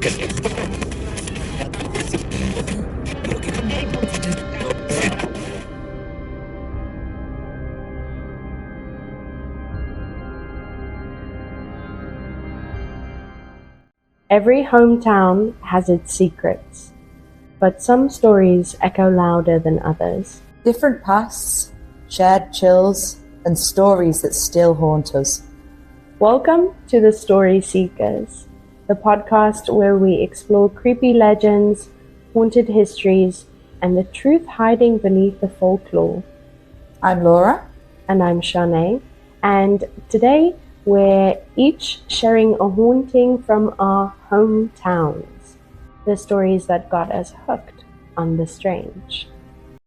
Every hometown has its secrets, but some stories echo louder than others. Different pasts, shared chills, and stories that still haunt us. Welcome to the Story Seekers, the podcast where we explore creepy legends, haunted histories, and the truth hiding beneath the folklore. I'm Laura. And I'm Charne. And today we're each sharing a haunting from our hometowns, the stories that got us hooked on the strange.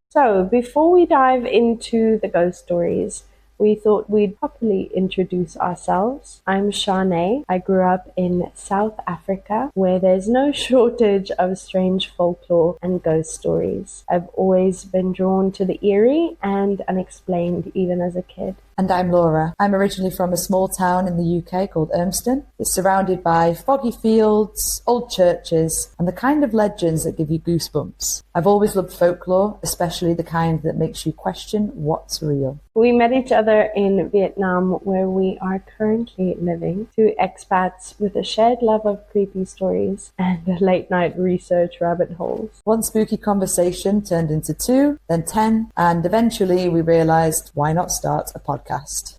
So before we dive into the ghost stories, we thought we'd properly introduce ourselves. I'm Charne. I grew up in South Africa, where there's no shortage of strange folklore and ghost stories. I've always been drawn to the eerie and unexplained, even as a kid. And I'm Laura. I'm originally from a small town in the UK called 𝑒𝑟𝑒𝑠. It's surrounded by foggy fields, old churches, and the kind of legends that give you goosebumps. I've always loved folklore, especially the kind that makes you question what's real. We met each other in Vietnam, where we are currently living, two expats with a shared love of creepy stories and late-night research rabbit holes. One spooky conversation turned into 2, then 10, and eventually we realised, why not start a podcast?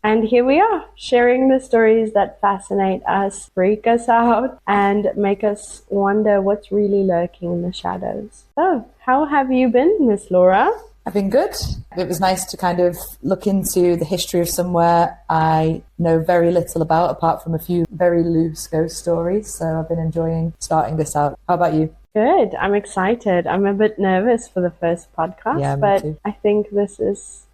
And here we are, sharing the stories that fascinate us, freak us out, and make us wonder what's really lurking in the shadows. So, how have you been, Miss Laura? I've been good. It was nice to kind of look into the history of somewhere I know very little about, apart from a few very loose ghost stories. So I've been enjoying starting this out. How about you? Good. I'm excited. I'm a bit nervous for the first podcast, yeah, but too. I think it's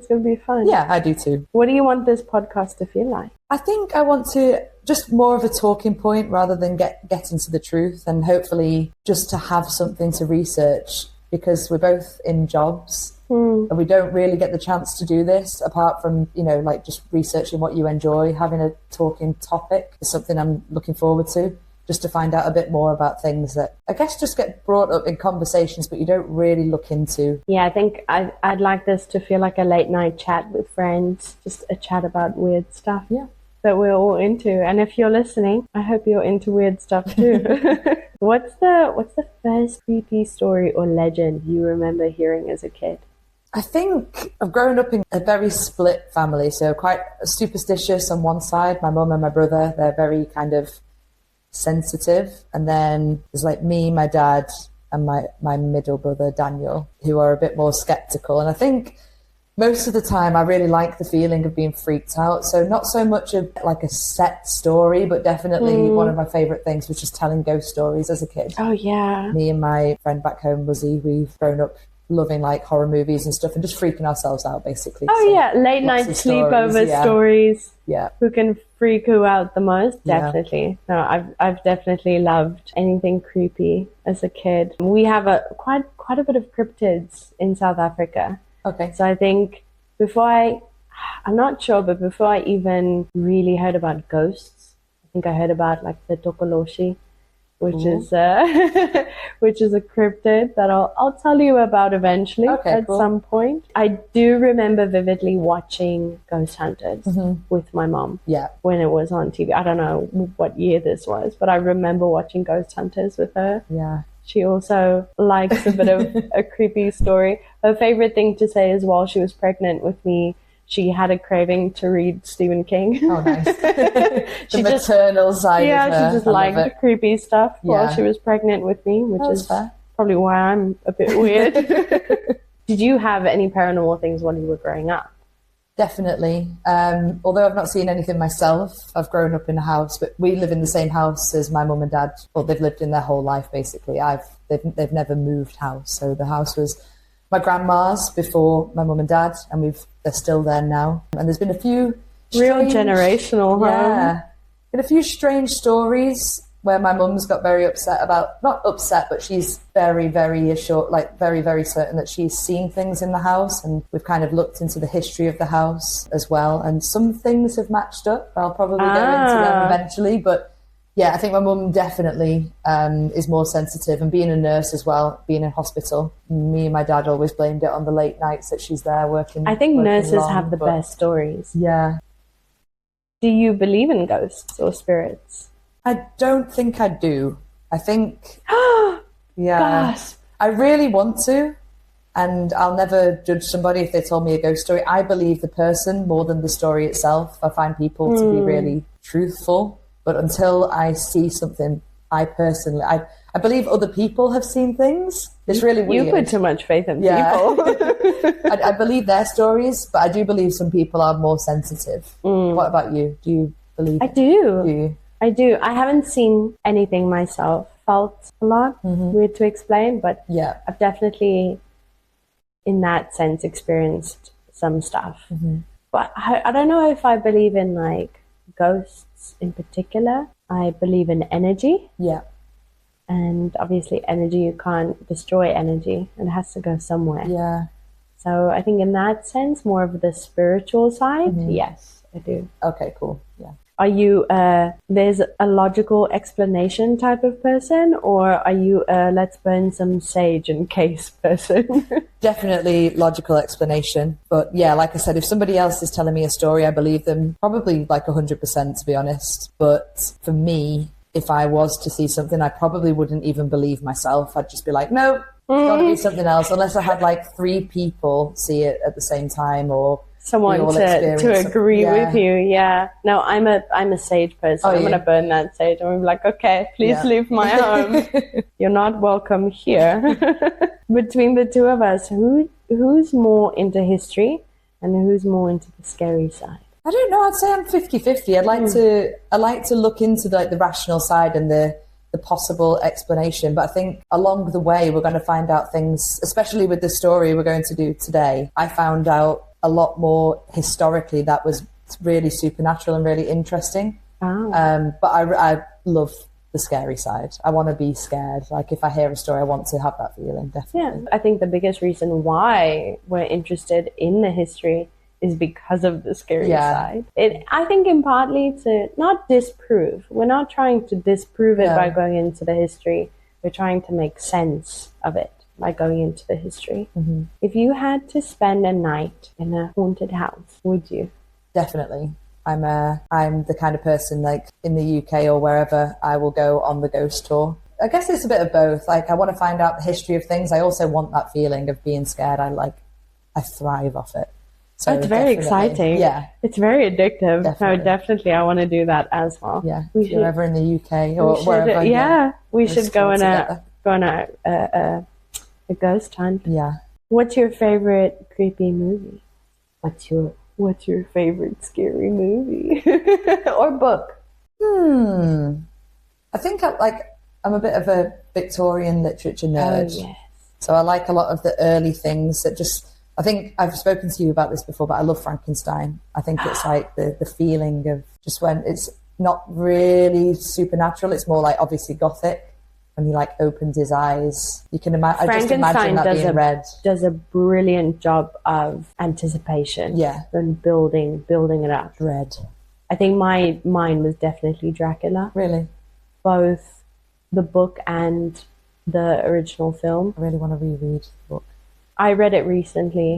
going to be fun. Yeah, I do too. What do you want this podcast to feel like? I think I want to just more of a talking point rather than get into the truth, and hopefully just to have something to research, because we're both in jobs and we don't really get the chance to do this apart from, like just researching what you enjoy. Having a talking topic is something I'm looking forward to, just to find out a bit more about things that I guess just get brought up in conversations, but you don't really look into. Yeah, I think I'd like this to feel like a late night chat with friends, just a chat about weird stuff. Yeah. That we're all into. And if you're listening, I hope you're into weird stuff too. What's the first creepy story or legend you remember hearing as a kid? I think I've grown up in a very split family, so quite superstitious on one side. My mum and my brother, they're very kind of sensitive, and then there's like me, my dad, and my middle brother Daniel, who are a bit more skeptical. And I think most of the time I really like the feeling of being freaked out, so not so much of like a set story, but definitely one of my favourite things was just telling ghost stories as a kid. Oh yeah. Me and my friend back home, Lizzie, we've grown up loving like horror movies and stuff and just freaking ourselves out basically. Oh so, yeah, late night sleepover stories. Yeah. Who can freak you out the most? Definitely. Yeah. No, I've definitely loved anything creepy as a kid. We have quite a bit of cryptids in South Africa. Okay. So I think I'm not sure, but before I even really heard about ghosts, I think I heard about like the 𝑡ℎ𝑜𝑟𝑜𝑢𝑔ℎ𝑙𝑦, which is a cryptid that I'll tell you about eventually some point. I do remember vividly watching Ghost Hunters with my mom. Yeah. When it was on TV. I don't know what year this was, but I remember watching Ghost Hunters with her. Yeah. She also likes a bit of a creepy story. Her favorite thing to say is while she was pregnant with me, she had a craving to read Stephen King. Oh, nice. The maternal side of her. Yeah, she just liked creepy stuff while she was pregnant with me, which is fair. Probably why I'm a bit weird. Did you have any paranormal things when you were growing up? Definitely. Although I've not seen anything myself, I've grown up in a house, but we live in the same house as my mum and dad. Well, they've lived in their whole life, basically. They've never moved house. So the house was my grandma's before my mum and dad, and they're still there now. And there's been a few real generational home. Yeah. Been a few strange stories where my mum's got very upset about, not upset, but she's very, very assured, like very, very certain that she's seen things in the house. And we've kind of looked into the history of the house as well. And some things have matched up. I'll probably go into them eventually, but Yeah, I think my mum definitely is more sensitive, and being a nurse as well, being in hospital, me and my dad always blamed it on the late nights that she's there working. I think working nurses long, have the best stories. Yeah. Do you believe in ghosts or spirits? I don't think I do. I think, yeah, Gasp. I really want to, and I'll never judge somebody if they told me a ghost story. I believe the person more than the story itself. I find people to be really truthful. But until I see something, I believe other people have seen things. It's really weird. You put too much faith in people. I believe their stories, but I do believe some people are more sensitive. What about you? Do you believe? I do. Do you? I do. I haven't seen anything myself. Felt a lot. Weird to explain, but yeah, I've definitely, in that sense, experienced some stuff. But I don't know if I believe in like ghosts in particular. I believe in energy. Yeah. And obviously energy, you can't destroy energy. It has to go somewhere. Yeah. So I think in that sense, more of the spiritual side, yes, I do. Okay, cool. Yeah. Are you there's a logical explanation type of person, or are you let's burn some sage in case person? Definitely logical explanation. But yeah, like I said, if somebody else is telling me a story, I believe them probably like 100%, to be honest. But for me, if I was to see something, I probably wouldn't even believe myself. I'd just be like, no, it's got to be something else, unless I had like 3 people see it at the same time, or someone to agree with you. Yeah. No, I'm a sage person. I'm gonna burn that sage. I'm gonna be like, okay, please leave my home. You're not welcome here. Between the two of us, who's more into history and who's more into the scary side? I don't know. I'd say I'm 50-50. I like to look into the rational side and the possible explanation. But I think along the way, we're going to find out things, especially with the story we're going to do today. I found out a lot more historically that was really supernatural and really interesting. But I love the scary side. I want to be scared. Like if I hear a story, I want to have that feeling, definitely. Yeah, I think the biggest reason why we're interested in the history is because of the scary side. I think in partly to not disprove. We're not trying to disprove it by going into the history. We're trying to make sense of it by going into the history. If you had to spend a night in a haunted house, would you? Definitely. I'm the kind of person, like in the UK or wherever, I will go on the ghost tour. I guess it's a bit of both. Like I want to find out the history of things. I also want that feeling of being scared. I thrive off it. So it's very exciting. Yeah. It's very addictive. Definitely. So definitely I want to do that as well. Yeah. If you're ever in the UK or wherever. Yeah. We should go on a ghost hunt. Yeah. What's your favorite creepy movie? What's your favorite scary movie? Or book? I think I'm a bit of a Victorian literature nerd. Oh, yes. So I like a lot of the early things that I think I've spoken to you about this before, but I love Frankenstein. I think it's like the feeling of just when it's not really supernatural. It's more like obviously gothic. When he like opens his eyes, you can imagine. I just imagine that being red. Does a brilliant job of anticipation. Yeah, and building it up. Dread. I think mine was definitely Dracula. Really, both the book and the original film. I really want to reread the book. I read it recently,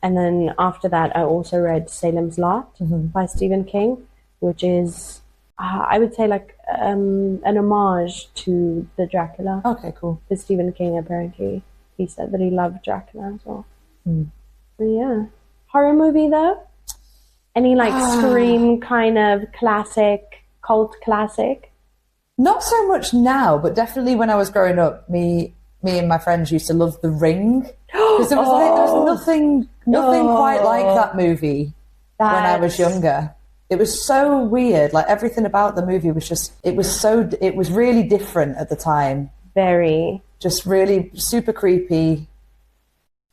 and then after that, I also read Salem's Lot by Stephen King, which is. I would say like an homage to the Dracula. Okay, cool. Because Stephen King apparently he said that he loved Dracula as well. Yeah. Horror movie though? Any like Scream kind of classic, cult classic? Not so much now, but definitely when I was growing up, me and my friends used to love The Ring. Because there was nothing quite like that movie when I was younger. It was so weird. Like everything about the movie was it was really different at the time. Very. Just really super creepy.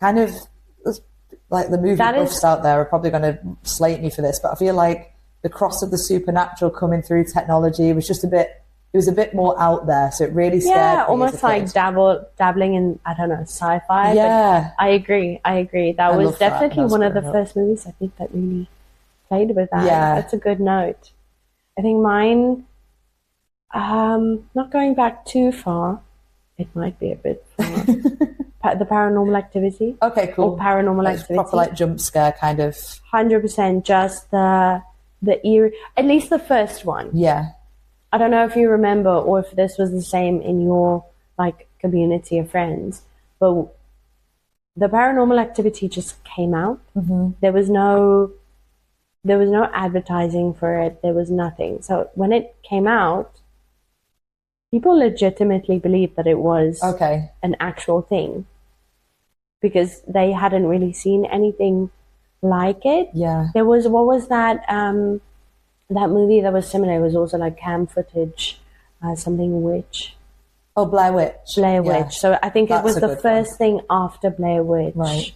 Kind of like the movie buffs out there are probably going to slate me for this, but I feel like the cross of the supernatural coming through technology was just it was a bit more out there. So it really scared me. Yeah, almost like dabbling in, I don't know, sci-fi. Yeah. But I agree. That was definitely one of the first movies I think that really played with that. Yeah. That's a good note. I think mine, Not going back too far. It might be a bit far. The Paranormal Activity. Okay, cool. Or Paranormal like Activity. Proper like jump scare kind of. 100%. Just the eerie. At least the first one. Yeah. I don't know if you remember or if this was the same in your like community of friends, but the Paranormal Activity just came out. Mm-hmm. There was no advertising for it. There was nothing. So when it came out, people legitimately believed that it was an actual thing because they hadn't really seen anything like it. Yeah. There was, what was that movie that was similar? It was also like cam footage, something witch. Oh, Blair Witch. Blair Witch. So I think it was the first thing after Blair Witch. Right.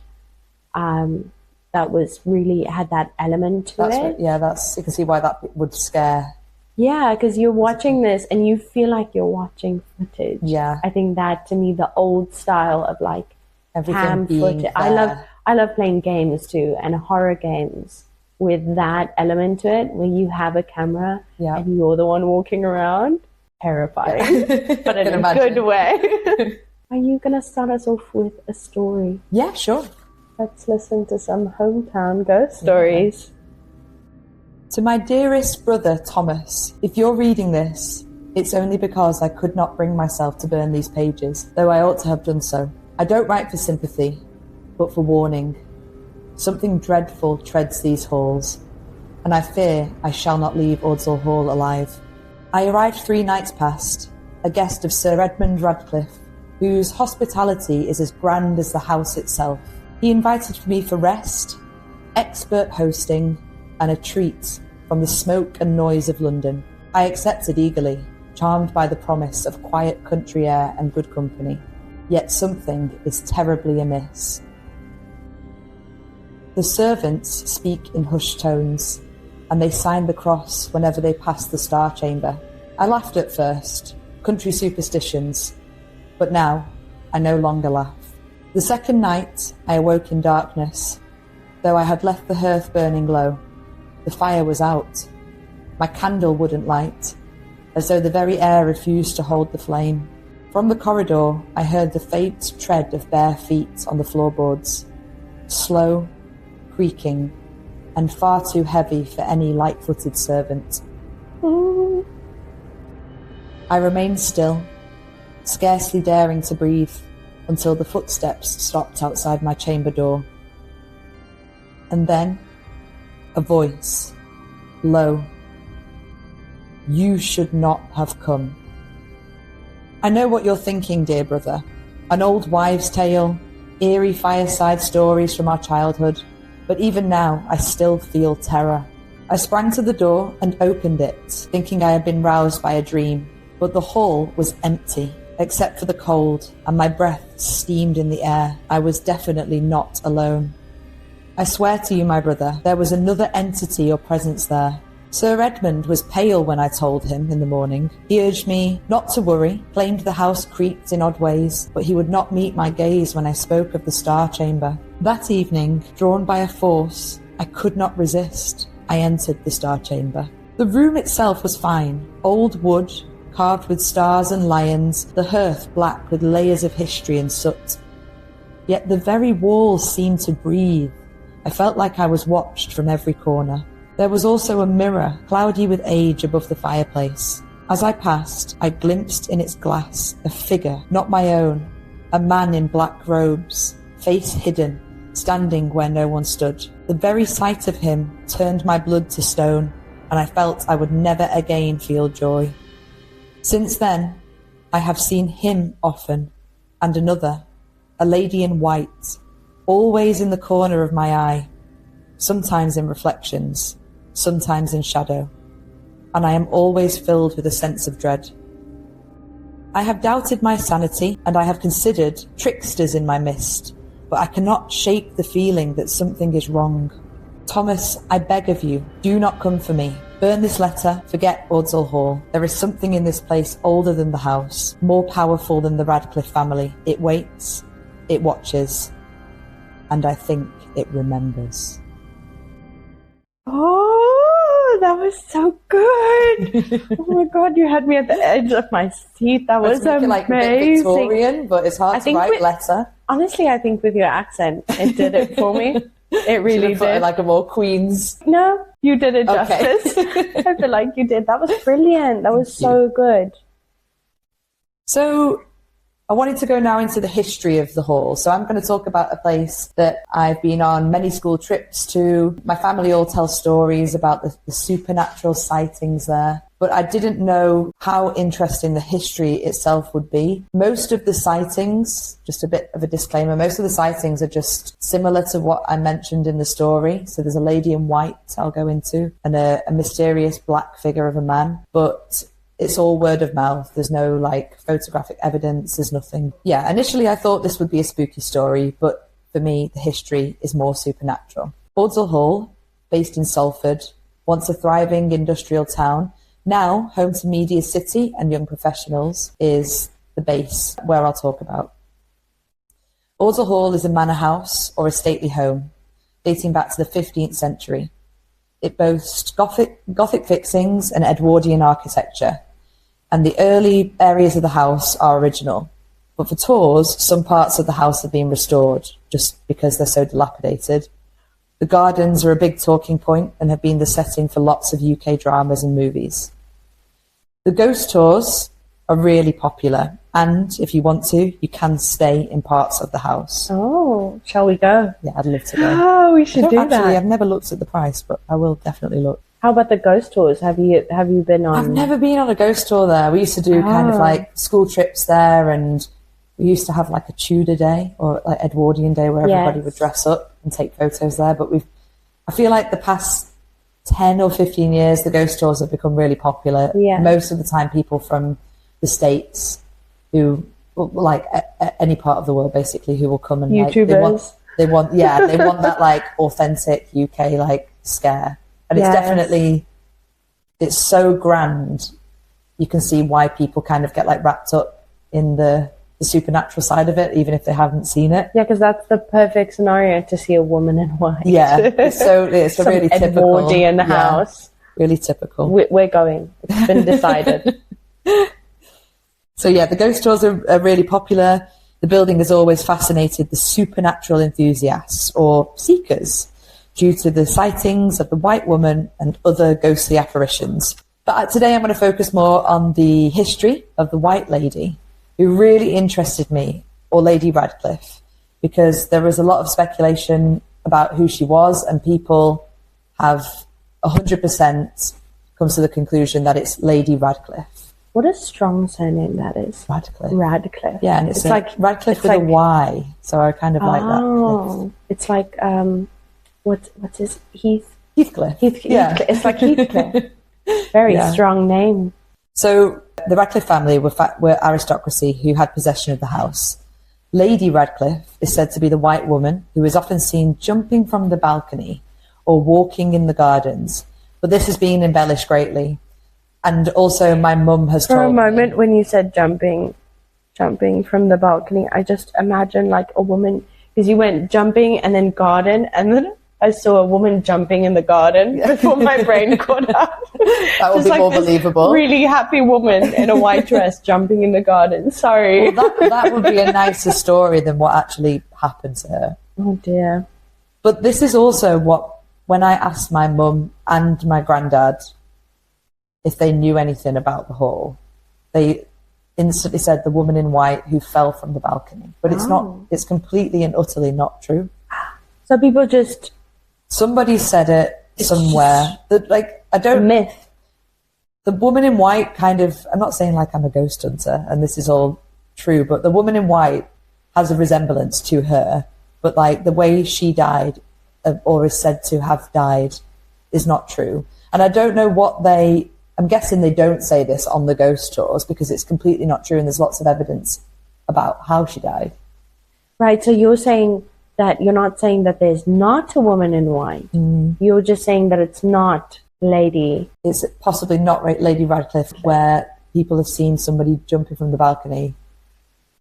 That was really had that element to it. You can see why that would scare. Yeah, because you're watching this and you feel like you're watching footage. Yeah. I think that to me, the old style of like cam footage. There. I love playing games too, and horror games with that element to it, where you have a camera and you're the one walking around. Terrifying, but in a good way. Are you going to start us off with a story? Yeah, sure. Let's listen to some hometown ghost stories. To my dearest brother, Thomas, if you're reading this, it's only because I could not bring myself to burn these pages, though I ought to have done so. I don't write for sympathy, but for warning. Something dreadful treads these halls, and I fear I shall not leave Ordsall Hall alive. I arrived 3 nights past, a guest of Sir Edmund Radcliffe, whose hospitality is as grand as the house itself. He invited me for rest, expert hosting, and a treat from the smoke and noise of London. I accepted eagerly, charmed by the promise of quiet country air and good company. Yet something is terribly amiss. The servants speak in hushed tones, and they sign the cross whenever they pass the star chamber. I laughed at first, country superstitions, but now I no longer laugh. The second night I awoke in darkness, though I had left the hearth burning low. The fire was out. My candle wouldn't light, as though the very air refused to hold the flame. From the corridor I heard the faint tread of bare feet on the floorboards, slow, creaking, and far too heavy for any light-footed servant. I remained still, scarcely daring to breathe, until the footsteps stopped outside my chamber door. And then, a voice, low. You should not have come. I know what you're thinking, dear brother. An old wives' tale, eerie fireside stories from our childhood. But even now, I still feel terror. I sprang to the door and opened it, thinking I had been roused by a dream. But the hall was empty, except for the cold, and my breath steamed in the air. I was definitely not alone. I swear to you, my brother, there was another entity or presence there. Sir Edmund was pale when I told him in the morning. He urged me not to worry, claimed the house creaked in odd ways, but he would not meet my gaze when I spoke of the star chamber. That evening, drawn by a force I could not resist, I entered the star chamber. The room itself was fine. Old wood, carved with stars and lions, the hearth black with layers of history and soot. Yet the very walls seemed to breathe. I felt like I was watched from every corner. There was also a mirror, cloudy with age, above the fireplace. As I passed, I glimpsed in its glass a figure, not my own, a man in black robes, face hidden, standing where no one stood. The very sight of him turned my blood to stone, and I felt I would never again feel joy. Since then, I have seen him often, and another, a lady in white, always in the corner of my eye, sometimes in reflections, sometimes in shadow, and I am always filled with a sense of dread. I have doubted my sanity, and I have considered tricksters in my midst, but I cannot shake the feeling that something is wrong. Thomas, I beg of you, do not come for me. Burn this letter, forget Ordsall Hall. There is something in this place older than the house, more powerful than the Radcliffe family. It waits, it watches, and I think it remembers. Oh, that was so good. Oh my God, you had me at the edge of my seat. That was amazing. Like a bit Victorian, but it's hard to write letter. Honestly, I think with your accent, it did it for me. It really did. Like a more Queen's. No, you did it justice. I feel like you did. That was brilliant. That was so good. So I wanted to go now into the history of the hall. So I'm going to talk about a place that I've been on many school trips to. My family all tell stories about the supernatural sightings there. But I didn't know how interesting the history itself would be. Most of the sightings, just a bit of a disclaimer, most of the sightings are just similar to what I mentioned in the story. So there's a lady in white I'll go into, and a mysterious black figure of a man. But it's all word of mouth. There's no like photographic evidence. There's nothing. Yeah, initially I thought this would be a spooky story, but for me, the history is more supernatural. Ordsall Hall, based in Salford, once a thriving industrial town, now home to media city and young professionals, is the base where I'll talk about. Ordsall Hall is a manor house or a stately home dating back to the 15th century. It boasts Gothic fixings and Edwardian architecture, and the early areas of the house are original. But for tours, some parts of the house have been restored just because they're so dilapidated. The gardens are a big talking point and have been the setting for lots of UK dramas and movies. The ghost tours are really popular, and if you want to, you can stay in parts of the house. Oh, shall we go? Yeah, I'd love to go. Oh, we should do that. I've never looked at the price, but I will definitely look. How about the ghost tours? Have you been on? I've never been on a ghost tour there. We used to do kind of like school trips there, and we used to have like a Tudor day or like Edwardian day where everybody would dress up and take photos there. But I feel like the past 10 or 15 years, the ghost tours have become really popular. Yeah. Most of the time, people from the States who, like any part of the world, basically, who will come and YouTubers. Like, they want that like authentic UK like scare. And it's definitely, it's so grand. You can see why people kind of get like wrapped up in the supernatural side of it, even if they haven't seen it. Yeah, because that's the perfect scenario to see a woman in white. Yeah, it's a really typical. Edwardian in the house. Really typical. We're going. It's been decided. So yeah, the ghost tours are really popular. The building has always fascinated the supernatural enthusiasts or seekers, due to the sightings of the white woman and other ghostly apparitions. But today I'm going to focus more on the history of the White Lady, who really interested me, or Lady Radcliffe, because there was a lot of speculation about who she was, and people have 100% come to the conclusion that it's Lady Radcliffe. What a strong surname that is. Radcliffe. Yeah, and it's like Radcliffe with a Y, so I kind of like that. Oh, it's like... What's his Heathcliff. Yeah. It's like Heathcliff. Very strong name. So the Radcliffe family were aristocracy who had possession of the house. Lady Radcliffe is said to be the white woman who is often seen jumping from the balcony or walking in the gardens, but this has been embellished greatly. And also my mum has told me... For a moment when you said jumping from the balcony, I just imagined like a woman, because you went jumping and then garden, and then I saw a woman jumping in the garden before my brain caught up. That would be like more believable. Really happy woman in a white dress jumping in the garden. Sorry. Well, that would be a nicer story than what actually happened to her. Oh dear. But this is also when I asked my mum and my granddad if they knew anything about the hall, they instantly said the woman in white who fell from the balcony. But it's completely and utterly not true. So people just... Somebody said it somewhere. Myth. The woman in white kind of... I'm not saying like I'm a ghost hunter and this is all true, but the woman in white has a resemblance to her. But like the way she died or is said to have died is not true. And I don't know what I'm guessing they don't say this on the ghost tours because it's completely not true and there's lots of evidence about how she died. Right, so you're saying that you're not saying that there's not a woman in white. You're just saying that it's not Lady. It's possibly not Lady Radcliffe, where people have seen somebody jumping from the balcony.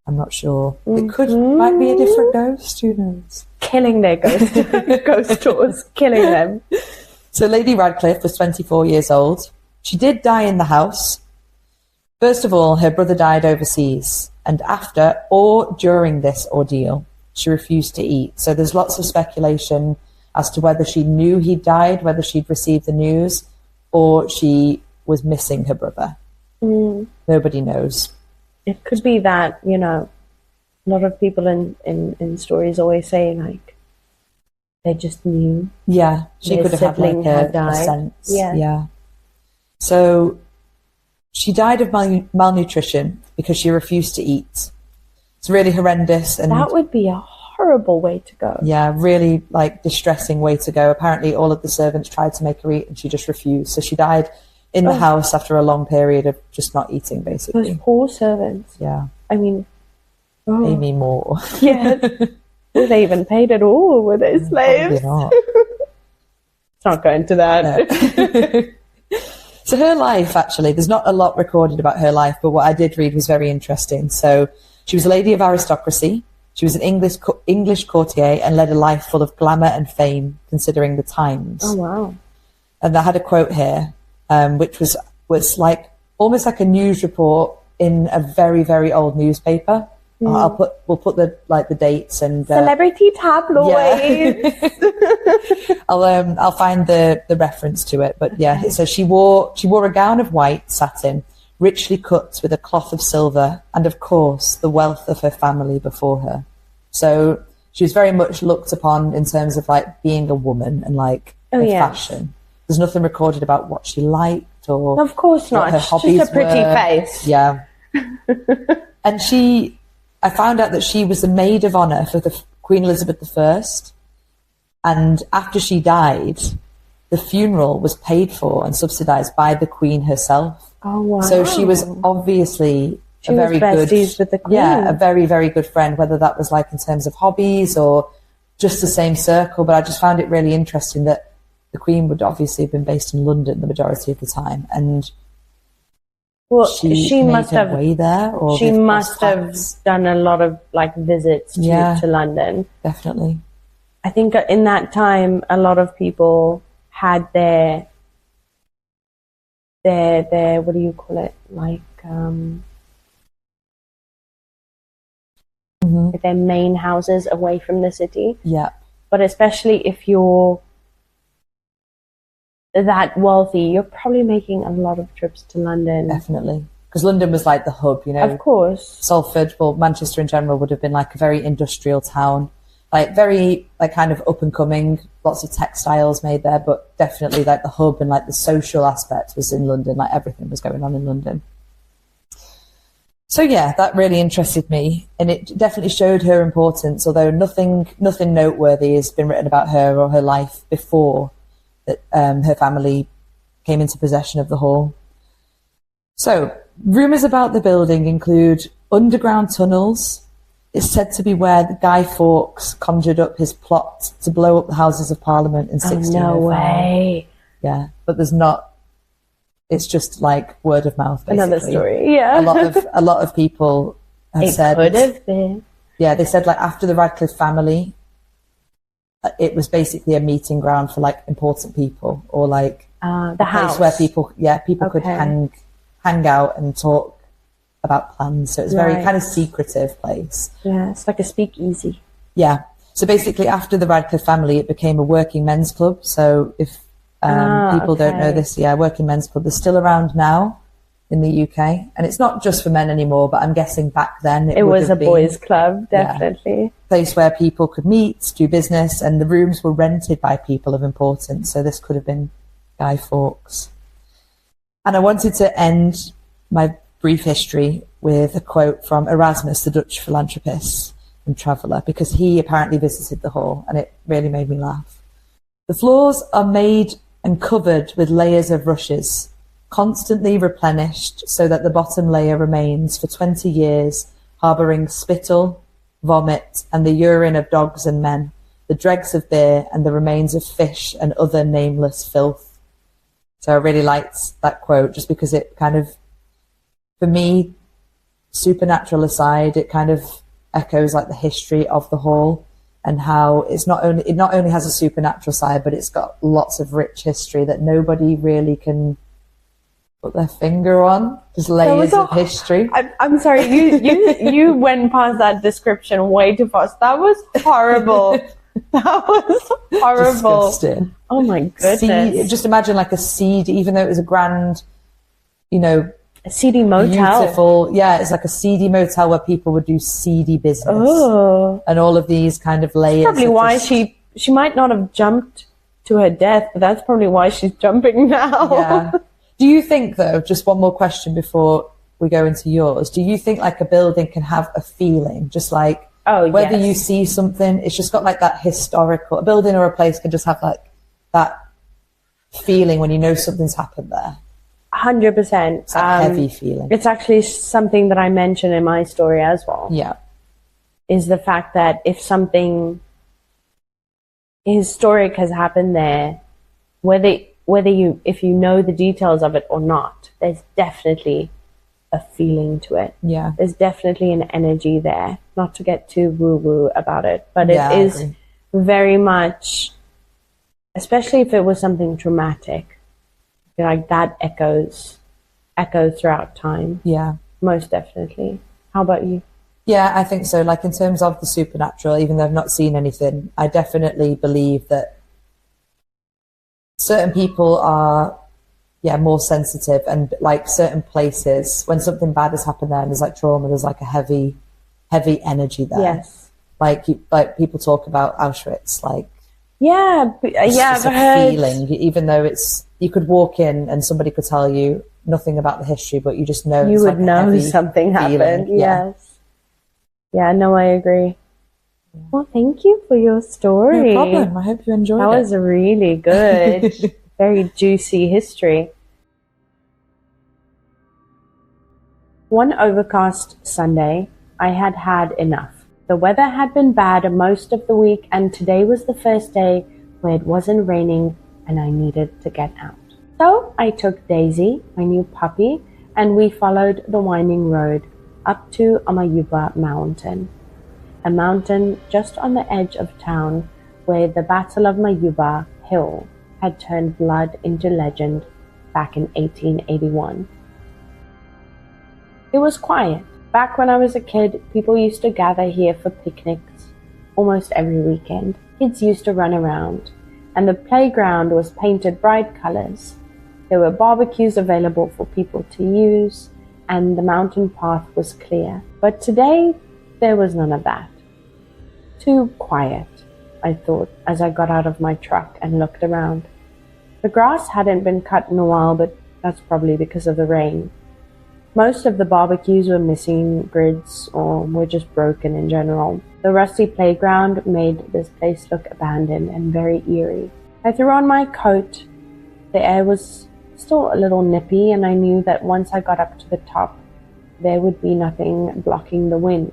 I'm not sure. It might be a different ghost, who knows? Killing their ghost tours, killing them. So Lady Radcliffe was 24 years old. She did die in the house. First of all, her brother died overseas, and after or during this ordeal, she refused to eat. So there's lots of speculation as to whether she knew he died, whether she'd received the news, or she was missing her brother. Nobody knows. It could be that, you know, a lot of people in stories always say, like, they just knew. Yeah, she could have had like a sense. Yeah. So she died of malnutrition because she refused to eat. It's really horrendous. And that would be a horrible way to go. Yeah, really like distressing way to go. Apparently all of the servants tried to make her eat and she just refused. So she died in the house after a long period of just not eating, basically. Those poor servants. Yeah. I mean... Pay me more. Yeah. Were they even paid at all? Were they slaves? Probably not. It's not going to that. No. So her life, actually, there's not a lot recorded about her life, but what I did read was very interesting. So she was a lady of aristocracy. She was an English courtier and led a life full of glamour and fame, considering the times. Oh, wow. And I had a quote here, which was like almost like a news report in a very, very old newspaper. We'll put the dates and celebrity tabloids. Yeah. I'll find the reference to it, but yeah. So she wore a gown of white satin, richly cut with a cloth of silver, and of course the wealth of her family before her. So she was very much looked upon in terms of like being a woman and like fashion. There's nothing recorded about what she liked or of course not. Her hobbies just a pretty face. Yeah. And I found out that she was the maid of honour for the Queen Elizabeth I, and after she died, the funeral was paid for and subsidised by the Queen herself. Oh wow! So she was obviously a very good, with the Queen. Yeah, a very, very good friend. Whether that was like in terms of hobbies or just the same circle, but I just found it really interesting that the Queen would obviously have been based in London the majority of the time, and. Well, she must have way there, or she must have done a lot of like visits to London. Definitely. I think in that time, a lot of people had their what do you call it? Like their main houses away from the city. Yeah. But especially if you're that wealthy, you're probably making a lot of trips to London. Definitely. Because London was like the hub, you know. Of course. Salford, well, Manchester in general would have been like a very industrial town. Like very, like kind of up and coming, lots of textiles made there, but definitely like the hub and like the social aspect was in London, like everything was going on in London. So yeah, that really interested me, and it definitely showed her importance, although nothing noteworthy has been written about her or her life before that her family came into possession of the hall. So, rumours about the building include underground tunnels. It's said to be where Guy Fawkes conjured up his plot to blow up the Houses of Parliament in 1605. No way. Yeah, but there's not. It's just like word of mouth, basically. Another story, yeah. A lot of people have said. It could have been. Yeah, they said like after the Radcliffe family, it was basically a meeting ground for like important people, or like the a house place where people could hang out and talk about plans. So it's a very kind of secretive place. Yeah, it's like a speakeasy. Yeah. So basically, after the Radcliffe family, it became a working men's club. So if people don't know this, working men's club is still around now in the UK, and it's not just for men anymore. But I'm guessing back then it was a boys' club, definitely. Yeah, place where people could meet, do business, and the rooms were rented by people of importance. So this could have been Guy Fawkes. And I wanted to end my brief history with a quote from Erasmus, the Dutch philanthropist and traveller, because he apparently visited the hall, and it really made me laugh. The floors are made and covered with layers of rushes, constantly replenished so that the bottom layer remains for 20 years, harbouring spittle, vomit, and the urine of dogs and men, the dregs of beer, and the remains of fish and other nameless filth. So I really liked that quote, just because it kind of, for me, supernatural aside, it kind of echoes like the history of the hall and how it not only has a supernatural side, but it's got lots of rich history that nobody really can put their finger on. Just layers of history. I'm sorry, you went past that description way too fast. That was horrible. That was horrible. Disgusting. Oh my goodness. Just imagine like a seedy, even though it was a grand, a seedy motel. Beautiful. Yeah, it's like a seedy motel where people would do seedy business. Oh. And all of these kind of layers. That's probably why she might not have jumped to her death, but that's probably why she's jumping now. Yeah. Do you think, though, just one more question before we go into yours, do you think like a building can have a feeling, just like whether you see something, it's just got like that historical, a building or a place can just have like that feeling when you know something's happened there? 100%. It's a heavy feeling. It's actually something that I mentioned in my story as well. Yeah. Is the fact that if something historic has happened there, if you know the details of it or not, there's definitely a feeling to it. Yeah. There's definitely an energy there. Not to get too woo-woo about it, but it is very much, especially if it was something traumatic, like that echoes throughout time. Yeah. Most definitely. How about you? Yeah, I think so. Like in terms of the supernatural, even though I've not seen anything, I definitely believe that certain people are more sensitive, and like certain places, when something bad has happened there and there's like trauma, there's like a heavy energy there. Yes. Like people talk about Auschwitz, like it's a feeling, even though you could walk in and somebody could tell you nothing about the history, but you just know you would know something happened. Yes. Yeah, no, I agree. Yeah. Well, thank you for your story. No problem. I hope you enjoyed it. That was really good. Very juicy history. One overcast Sunday, I had had enough. The weather had been bad most of the week, and today was the first day where it wasn't raining and I needed to get out. So I took Daisy, my new puppy, and we followed the winding road up to Majuba Mountain, a mountain just on the edge of town where the Battle of Majuba Hill had turned blood into legend back in 1881. It was quiet. Back when I was a kid, people used to gather here for picnics almost every weekend. Kids used to run around, and the playground was painted bright colors. There were barbecues available for people to use, and the mountain path was clear. But today, there was none of that. Too quiet, I thought, as I got out of my truck and looked around. The grass hadn't been cut in a while, but that's probably because of the rain. Most of the barbecues were missing grids or were just broken in general. The rusty playground made this place look abandoned and very eerie. I threw on my coat. The air was still a little nippy, and I knew that once I got up to the top, there would be nothing blocking the wind.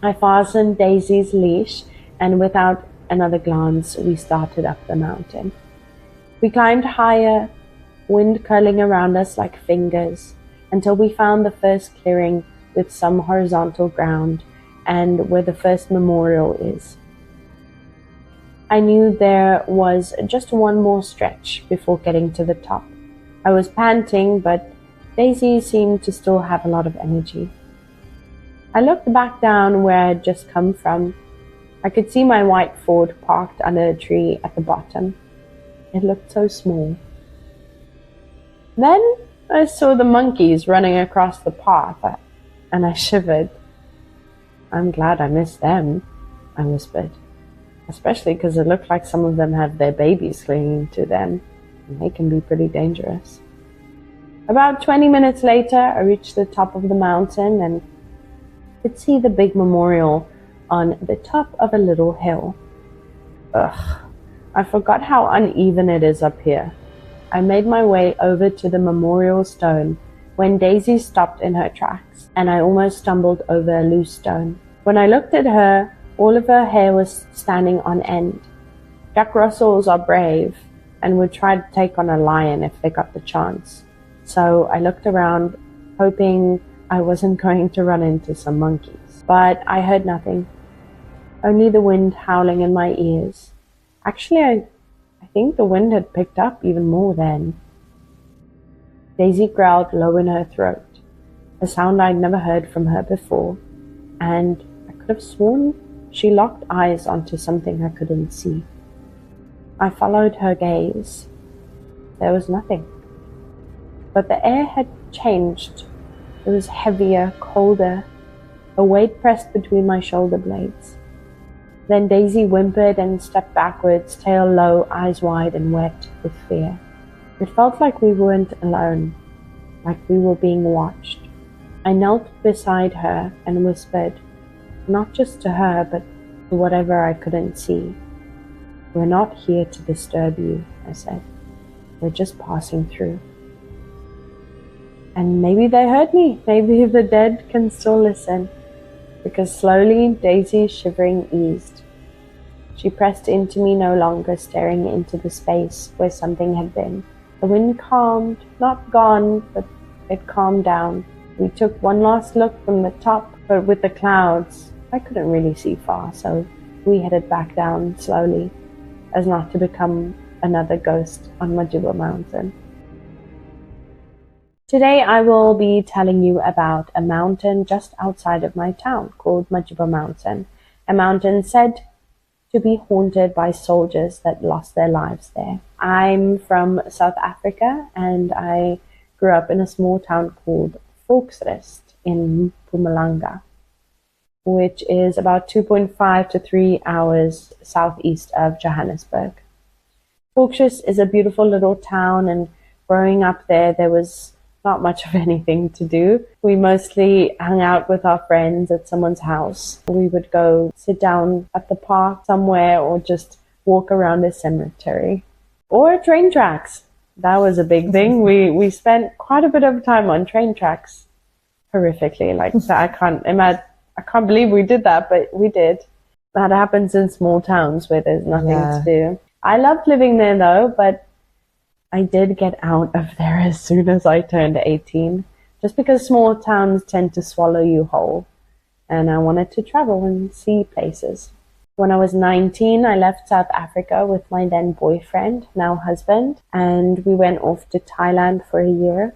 I fastened Daisy's leash, and without another glance, we started up the mountain. We climbed higher, wind curling around us like fingers, until we found the first clearing with some horizontal ground and where the first memorial is. I knew there was just one more stretch before getting to the top. I was panting, but Daisy seemed to still have a lot of energy. I looked back down where I had just come from. I could see my white Ford parked under a tree at the bottom. It looked so small. Then I saw the monkeys running across the path, and I shivered. "I'm glad I missed them," I whispered, especially because it looked like some of them have their babies clinging to them, and they can be pretty dangerous. About 20 minutes later, I reached the top of the mountain and could see the big memorial on the top of a little hill. Ugh, I forgot how uneven it is up here. I made my way over to the memorial stone when Daisy stopped in her tracks, and I almost stumbled over a loose stone. When I looked at her, all of her hair was standing on end. Jack Russells are brave and would try to take on a lion if they got the chance. So I looked around, hoping I wasn't going to run into some monkeys. But I heard nothing. only the wind howling in my ears. Actually, I think the wind had picked up even more then. Daisy growled low in her throat, a sound I'd never heard from her before, and I could have sworn she locked eyes onto something I couldn't see. I followed her gaze. There was nothing. But the air had changed. It was heavier, colder, a weight pressed between my shoulder blades. Then Daisy whimpered and stepped backwards, tail low, eyes wide and wet with fear. It felt like we weren't alone, like we were being watched. I knelt beside her and whispered, not just to her, but to whatever I couldn't see. "We're not here to disturb you," I said. "We're just passing through." And maybe they heard me. Maybe the dead can still listen. Because slowly Daisy's shivering eased. She pressed into me, no longer staring into the space where something had been. The wind calmed, not gone, but it calmed down. We took one last look from the top, but with the clouds, I couldn't really see far, so we headed back down slowly, as not to become another ghost on Majuba Mountain. Today I will be telling you about a mountain just outside of my town called Majuba Mountain, a mountain said to be haunted by soldiers that lost their lives there. I'm from South Africa and I grew up in a small town called 𝑠't𝑜𝑟𝑒𝑠 in Mpumalanga, which is about 2.5 to 3 hours southeast of Johannesburg. 𝑠't𝑜𝑟𝑒𝑠 is a beautiful little town, and growing up there was not much of anything to do. We mostly hung out with our friends at someone's house. We would go sit down at the park somewhere or just walk around the cemetery. Or train tracks. That was a big thing. We spent quite a bit of time on train tracks. Horrifically. I can't believe we did that, but we did. That happens in small towns where there's nothing to do. I loved living there though, but I did get out of there as soon as I turned 18, just because small towns tend to swallow you whole, and I wanted to travel and see places. When I was 19, I left South Africa with my then boyfriend, now husband, and we went off to Thailand for a year.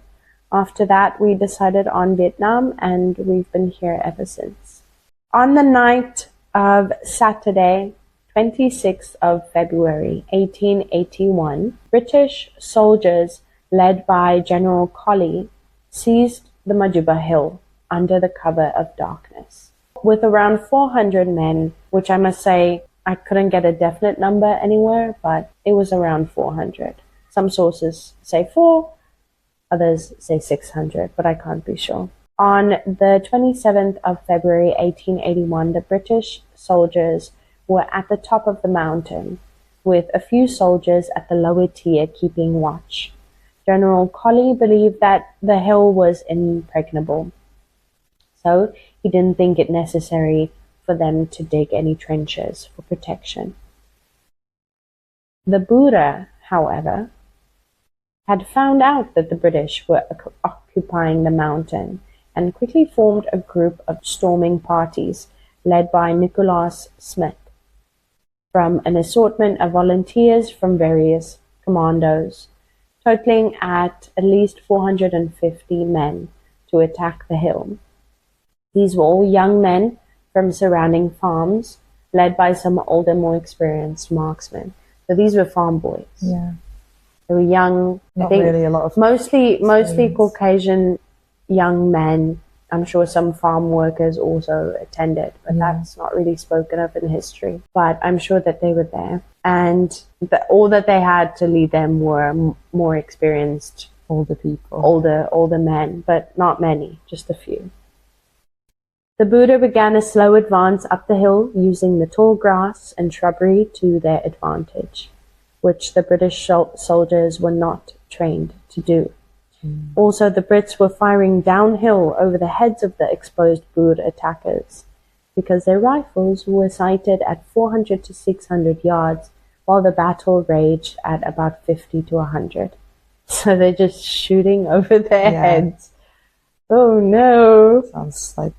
After that, we decided on Vietnam, and we've been here ever since. On the night of Saturday, 26th of February 1881, British soldiers led by General Colley seized the Majuba Hill under the cover of darkness. With around 400 men, which I must say I couldn't get a definite number anywhere, but it was around 400. Some sources say 4, others say 600, but I can't be sure. On the 27th of February 1881, the British soldiers were at the top of the mountain, with a few soldiers at the lower tier keeping watch. General Colley believed that the hill was impregnable, so he didn't think it necessary for them to dig any trenches for protection. The 𝑏𝑒𝑒𝑟𝑒, however, had found out that the British were occupying the mountain and quickly formed a group of storming parties led by Nicolaas Smith, from an assortment of volunteers from various commandos, totaling at least 450 men to attack the hill. These were all young men from surrounding farms, led by some older, more experienced marksmen. So these were farm boys. Yeah. They were young. Not really a lot of mostly Caucasian young men. I'm sure some farm workers also attended, but that's not really spoken of in history. But I'm sure that they were there. And all that they had to lead them were more experienced older people. Older men, but not many, just a few. The 𝑏𝑒𝑒𝑟𝑒 began a slow advance up the hill using the tall grass and shrubbery to their advantage, which the British soldiers were not trained to do. Also, the Brits were firing downhill over the heads of the exposed 𝑏𝑒𝑒𝑟𝑒 attackers, because their rifles were sighted at 400 to 600 yards, while the battle raged at about 50 to 100. So they're just shooting over their heads. Oh no! Sounds like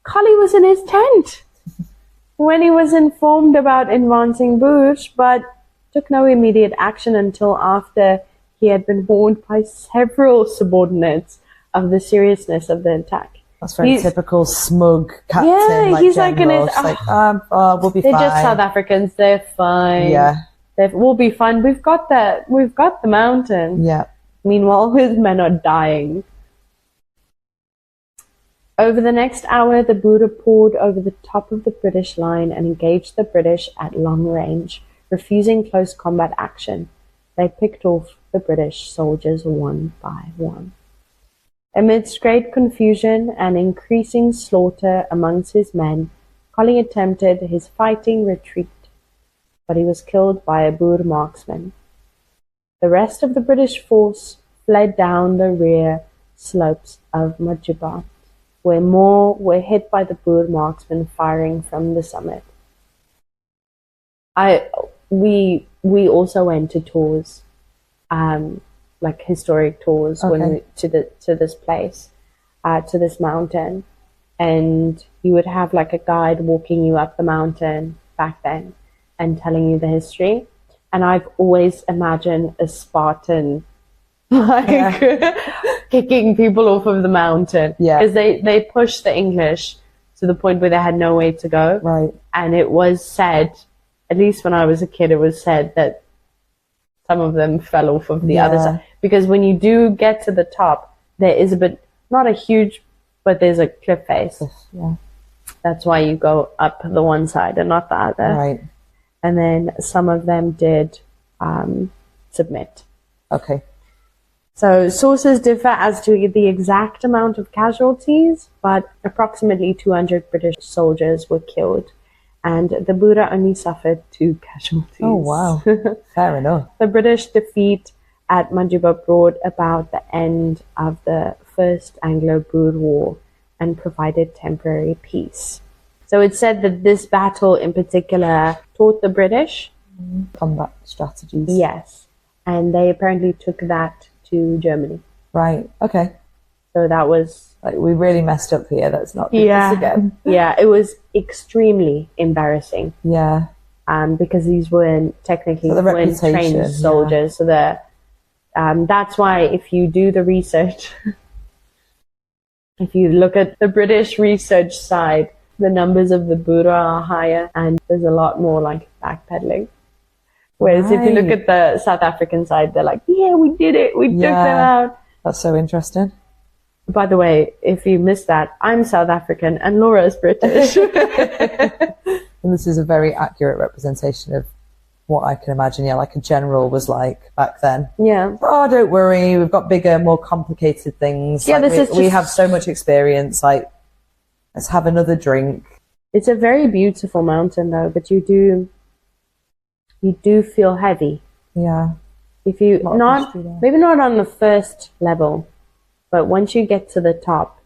Kali was in his tent when he was informed about advancing Burj, but took no immediate action until after he had been warned by several subordinates of the seriousness of the attack. That's very typical smug captain. Yeah, he's general. like in his. We'll be fine. They're just South Africans. They're fine. Yeah, we'll be fine. We've got the mountain. Yeah. Meanwhile, his men are dying. Over the next hour, the Buddha poured over the top of the British line and engaged the British at long range, refusing close combat action. They picked off the British soldiers one by one. Amidst great confusion and increasing slaughter amongst his men, Kali attempted his fighting retreat, but he was killed by a Boer marksman. The rest of the British force fled down the rear slopes of Majuba, where more were hit by the Boer marksmen firing from the summit. We also went to tours, like historic tours, when we, to this place, to this mountain, and you would have like a guide walking you up the mountain back then and telling you the history. And I've always imagined a Spartan like kicking people off of the mountain, because they pushed the English to the point where they had no way to go. Right. And it was said, at least when I was a kid, it was said that some of them fell off of the other side. Because when you do get to the top, there is a bit, not a huge, but there's a cliff face. Yeah. That's why you go up the one side and not the other. Right. And then some of them did submit. Okay. So sources differ as to the exact amount of casualties, but approximately 200 British soldiers were killed, and the Buddha only suffered 2 casualties. Oh, wow. Fair enough. The British defeat at Majuba brought about the end of the First Anglo-Boer War and provided temporary peace. So it's said that this battle in particular taught the British combat strategies. Yes, and they apparently took that to Germany. Right, okay. So that was... like, we really messed up here. Let's not do this again. Yeah, it was extremely embarrassing. Yeah. Because these weren't technically trained soldiers. So that's why if you do the research, if you look at the British research side, the numbers of the Buddha are higher and there's a lot more like backpedaling. Whereas if you look at the South African side, they're like, yeah, we did it. We took them out. That's so interesting. By the way, if you missed that, I'm South African and Laura is British. And this is a very accurate representation of what I can imagine, like a general was like back then. Yeah. Oh, don't worry, we've got bigger, more complicated things. Yeah, like, we have so much experience, like, let's have another drink. It's a very beautiful mountain though, but you do feel heavy. Yeah. If you maybe not on the first level, but once you get to the top,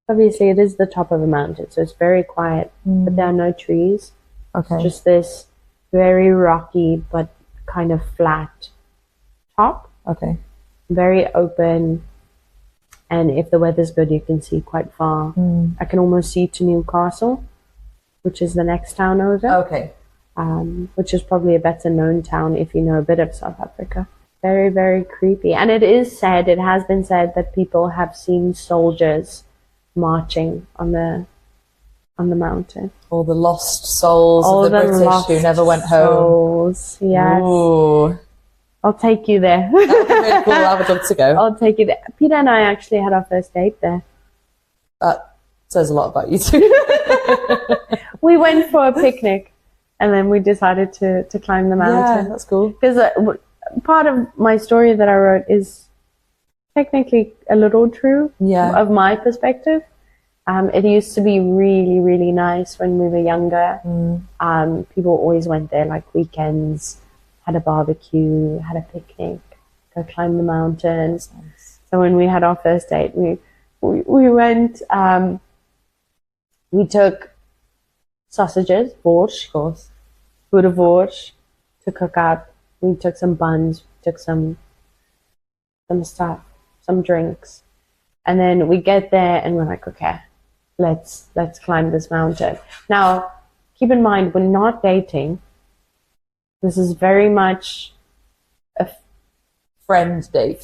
obviously it is the top of a mountain, so it's very quiet, but there are no trees. Okay. It's just this very rocky but kind of flat top. Okay. Very open, and if the weather's good, you can see quite far. I can almost see to Newcastle, which is the next town over. Okay. Which is probably a better known town if you know a bit of South Africa. Very, very creepy. And it has been said that people have seen soldiers marching on the mountain. All the lost souls of the British who never went home. Yes. Ooh. I'll take you there. That would be really cool. I would love to go. I'll take you there. Peter and I actually had our first date there. That says a lot about you two. We went for a picnic and then we decided to climb the mountain. Yeah, that's cool. Because part of my story that I wrote is technically a little true of my perspective. It used to be really, really nice when we were younger. People always went there like weekends, had a barbecue, had a picnic, go climb the mountains. Nice. So when we had our first date, we went, we took sausages, borscht, of course, boerewors to cook up. We took some buns, took some stuff, some drinks. And then we get there and we're like, okay, let's climb this mountain. Now, keep in mind, we're not dating. This is very much a friend date.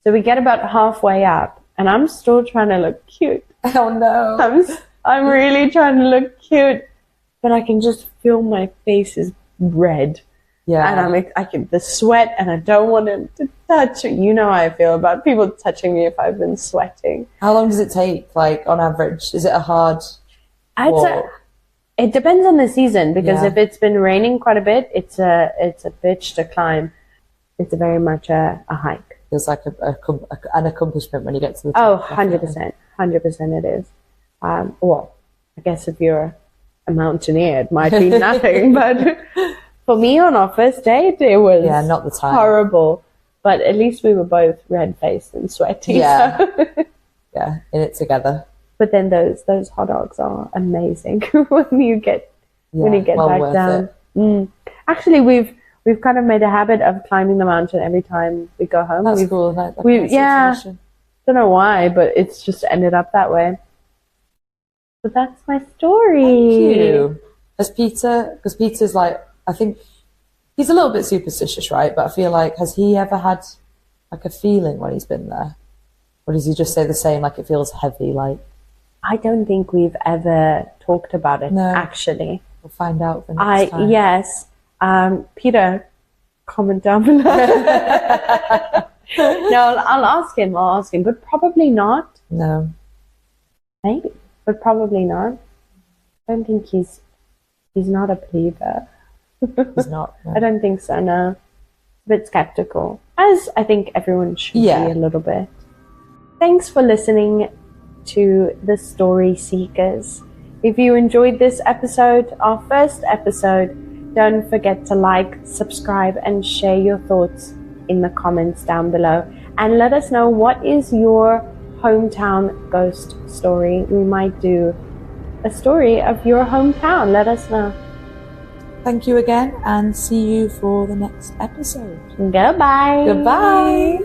So we get about halfway up, and I'm still trying to look cute. Oh no. I'm really trying to look cute, but I can just feel my face is red. Yeah. And I can the sweat, and I don't want him to touch it. You know how I feel about people touching me if I've been sweating. How long does it take, like, on average? Is it a hard walk? It depends on the season, because Yeah. if it's been raining quite a bit, it's a bitch to climb. It's very much a hike. Feels like an accomplishment when you get to the Oh, top. 100%. 100% it is. Well, I guess if you're a mountaineer, it might be nothing. But for me, on our first date, it was not the time. horrible. But at least we were both red-faced and sweaty. Yeah. So. Yeah, in it together. But then those hot dogs are amazing when you get back down. Actually, we've kind of made a habit of climbing the mountain every time we go home. That's cool. Like Don't know why, but it's just ended up that way. But that's my story. Thank you. Because Peter's like, I think he's a little bit superstitious, right? But I feel like, has he ever had like a feeling when he's been there? Or does he just say the same, like it feels heavy, like? I don't think we've ever talked about it, actually. We'll find out the next time. Yes. Peter, comment down below. No, I'll ask him, but probably not. No. Maybe, but probably not. I don't think he's not a believer. He's not. No. I don't think so, no. A bit skeptical, as I think everyone should be a little bit. Thanks for listening to the Story Seekers. If you enjoyed this episode, our first episode, don't forget to like, subscribe, and share your thoughts in the comments down below. And let us know, what is your hometown ghost story? We might do a story of your hometown. Let us know. Thank you again, and see you for the next episode. Goodbye. Goodbye.